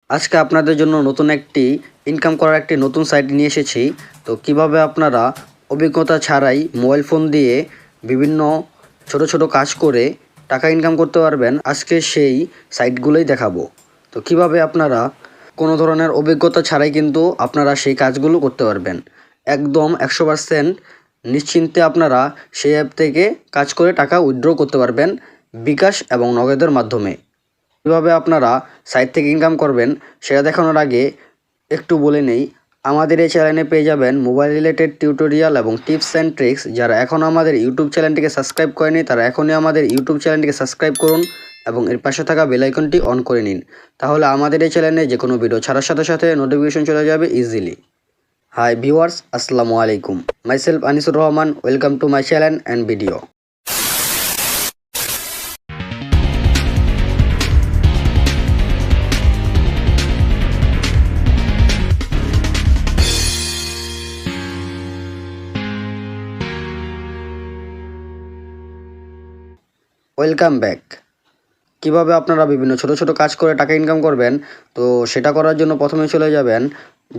আজকে আপনাদের জন্য নতুন একটি ইনকাম করার একটি নতুন সাইট নিয়ে এসেছি। তো কিভাবে আপনারা অভিজ্ঞতা ছাড়াই মোবাইল ফোন দিয়ে বিভিন্ন ছোট ছোট কাজ করে টাকা ইনকাম করতে পারবেন, আজকে সেই সাইটগুলোই দেখাবো। তো কিভাবে আপনারা কোনো ধরনের অভিজ্ঞতা ছাড়াই কিন্তু আপনারা সেই কাজগুলো করতে পারবেন, একদম 100% নিশ্চিন্তে আপনারা সেই অ্যাপ থেকে কাজ করে টাকা উইথড্র করতে পারবেন বিকাশ এবং নগদের মাধ্যমে। কীভাবে আপনারা সাইট থেকে ইনকাম করবেন সেটা দেখানোর আগে একটু বলে নেই, আমাদের এই চ্যানেলে পেয়ে যাবেন মোবাইল রিলেটেড টিউটোরিয়াল এবং টিপস অ্যান্ড ট্রিক্স। যারা এখনও আমাদের ইউটিউব চ্যানেলটিকে সাবস্ক্রাইব করেনি তারা এখনই আমাদের ইউটিউব চ্যানেলটিকে সাবস্ক্রাইব করুন এবং এর পাশে থাকা বেল আইকনটি অন করে নিন, তাহলে আমাদের এই চ্যানেলে যে কোনো ভিডিও ছাড়ার সাথে সাথে নোটিফিকেশন চলে যাবে ইজিলি। হাই ভিউয়ার্স, আসসালামু আলাইকুম। Myself Anisur Rahman, welcome to my channel and video. Welcome back. কিভাবে আপনারা বিভিন্ন ছোট ছোট কাজ করে টাকা ইনকাম করবেন, তো সেটা করার জন্য প্রথমে চলে যাবেন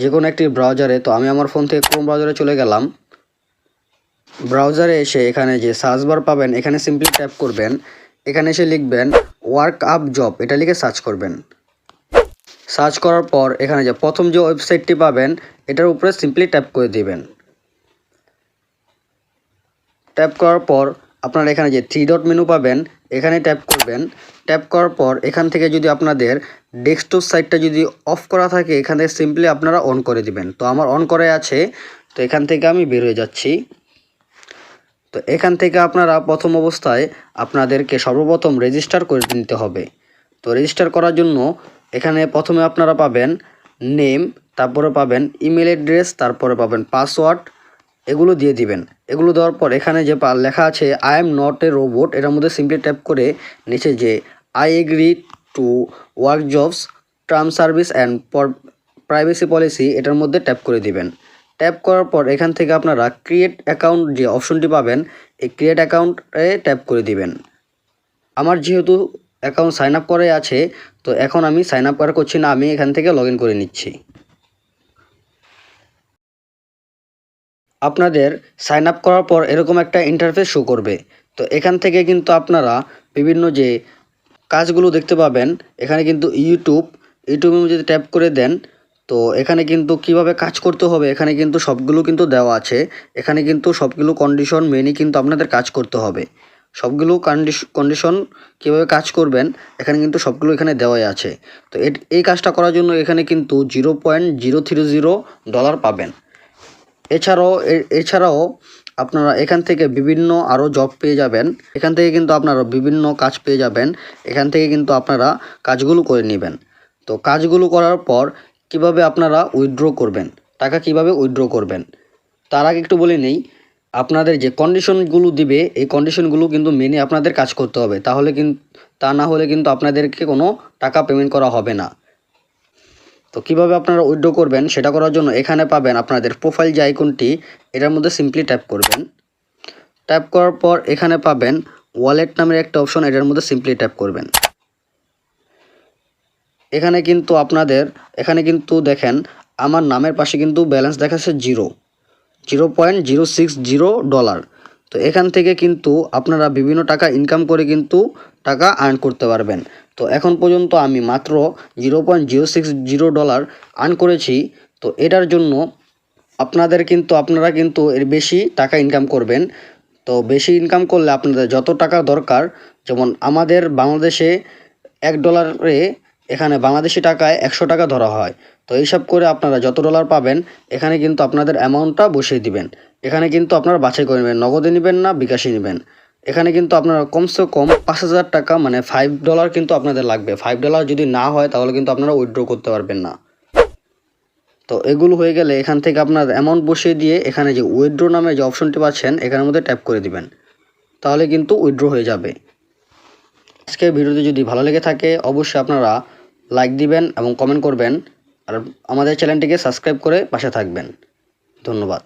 যে কোনো একটি ব্রাউজারে। তো আমি আমার ফোন থেকে ক্রোম ব্রাউজারে চলে গেলাম। ব্রাউজারে এসে এখানে যে সার্চ বার পাবেন এখানে সিম্পলি ট্যাপ করবেন। এখানে এসে লিখবেন ওয়ার্ক আপ জব, এটা লিখে সার্চ করবেন। সার্চ করার পর এখানে যে প্রথম যে ওয়েবসাইটটি পাবেন এটার উপরে সিম্পলি ট্যাপ করে দিবেন। ট্যাপ করার পর আপনারা এখানে যে 3 ডট মেনু পাবেন এখানে ট্যাপ করবেন। ট্যাপ করার পর এখান থেকে যদি আপনাদের ডেস্কটপ সাইটটা যদি অফ করা থাকে এখান থেকে সিম্পলি আপনারা অন করে দিবেন। তো আমার অন করে আছে, তো এখান থেকে আমি বের হয়ে যাচ্ছি। তো এখান থেকে আপনারা প্রথম অবস্থায় আপনাদেরকে সর্বপ্রথম রেজিস্টার করে নিতে হবে। তো রেজিস্টার করার জন্য এখানে প্রথমে আপনারা পাবেন নেম, তারপরে পাবেন ইমেল অ্যাড্রেস, তারপরে পাবেন পাসওয়ার্ড, এগুলো দিয়ে দিবেন। এগুলো দেওয়ার পর এখানে যে লেখা আছে I am not a robot, এটার মধ্যে সিম্পলি ট্যাপ করে নিচে যে I agree to work jobs term service and privacy policy এটার মধ্যে ট্যাপ করে দিবেন। ট্যাপ করার পর এখান থেকে আপনারা ক্রিয়েট অ্যাকাউন্ট যে অপশনটি পাবেন এই ক্রিয়েট অ্যাকাউন্টে ট্যাপ করে দিবেন। আমার যেহেতু অ্যাকাউন্ট সাইন আপ করে আছে, তো এখন আমি সাইন আপ করা করছি না, আমি এখান থেকে লগ ইন করে নিচ্ছি। আপনাদের সাইন আপ করার পর এরকম একটা ইন্টারফেস শো করবে। তো এখান থেকে কিন্তু আপনারা বিভিন্ন যে কাজগুলো দেখতে পাবেন, এখানে কিন্তু ইউটিউবে যদি ট্যাপ করে দেন তো এখানে কিন্তু কিভাবে কাজ করতে হবে এখানে কিন্তু সবগুলো কিন্তু দেওয়া আছে। এখানে কিন্তু সবগুলো কন্ডিশন মেনে কিন্তু আপনাদের কাজ করতে হবে। সবগুলো কন্ডিশন কীভাবে কাজ করবেন এখানে কিন্তু সবগুলো এখানে দেওয়াই আছে। তো এই কাজটা করার জন্য এখানে কিন্তু $0.030 পাবেন। এছাড়াও আপনারা এখান থেকে বিভিন্ন আরও জব পেয়ে যাবেন। এখান থেকে কিন্তু আপনারা বিভিন্ন কাজ পেয়ে যাবেন। এখান থেকে কিন্তু আপনারা কাজগুলো করে নেবেন। তো কাজগুলো করার পর কিভাবে আপনারা উইথড্র করবেন, টাকা কিভাবে উইথড্র করবেন তার আগে একটু বলে নেই, আপনাদের যে কন্ডিশনগুলো দিবে এই কন্ডিশনগুলো কিন্তু মেনে আপনাদের কাজ করতে হবে, তা না হলে কিন্তু আপনাদেরকে কোনো টাকা পেমেন্ট করা হবে না। তো কিভাবে আপনারা উইথড্র করবেন সেটা করার জন্য এখানে পাবেন আপনাদের প্রোফাইল যে আইকনটি, এটার মধ্যে সিম্পলি ট্যাপ করবেন। ট্যাপ করার পর এখানে পাবেন ওয়ালেট নামের একটা অপশন, এটার মধ্যে সিম্পলি ট্যাপ করবেন। এখানে কিন্তু দেখেন আমার নামের পাশে কিন্তু ব্যালেন্স দেখাচ্ছে $0.060। তো এখান থেকে কিন্তু আপনারা বিভিন্ন টাকা ইনকাম করে কিন্তু টাকা আর্ন করতে পারবেন। তো এখন পর্যন্ত আমি মাত্র $0.060 আর্ন করেছি। তো এটার জন্য আপনারা কিন্তু এর বেশি টাকা ইনকাম করবেন। তো বেশি ইনকাম করলে আপনাদের যত টাকা দরকার, যেমন আমাদের বাংলাদেশে $1 এখানে বাংলাদেশি টাকায় 100 টাকা ধরা হয়। তো এইসব করে আপনারা যত ডলার পাবেন এখানে কিন্তু আপনাদের অ্যামাউন্টটা বসিয়ে দিবেন। এখানে কিন্তু আপনারা বাছাই করে নেবেন নগদে নেবেন না বিকাশে নেবেন। এখানে কিন্তু আপনারা কমসে কম 5000 টাকা মানে $5 কিন্তু আপনাদের লাগবে। $5 যদি না হয় তাহলে কিন্তু আপনারা উইথড্র করতে পারবেন না। তো এগুলো হয়ে গেলে এখান থেকে আপনার অ্যামাউন্ট বসিয়ে দিয়ে এখানে যে উইথড্র নামে যে অপশনটি পাচ্ছেন এখানের মধ্যে ট্যাপ করে দিবেন, তাহলে কিন্তু উইথড্র হয়ে যাবে। আজকের ভিডিওটি যদি ভালো লেগে থাকে অবশ্যই আপনারা লাইক দিবেন এবং কমেন্ট করবেন, আর আমাদের চ্যানেলটিকে সাবস্ক্রাইব করে পাশে থাকবেন। ধন্যবাদ।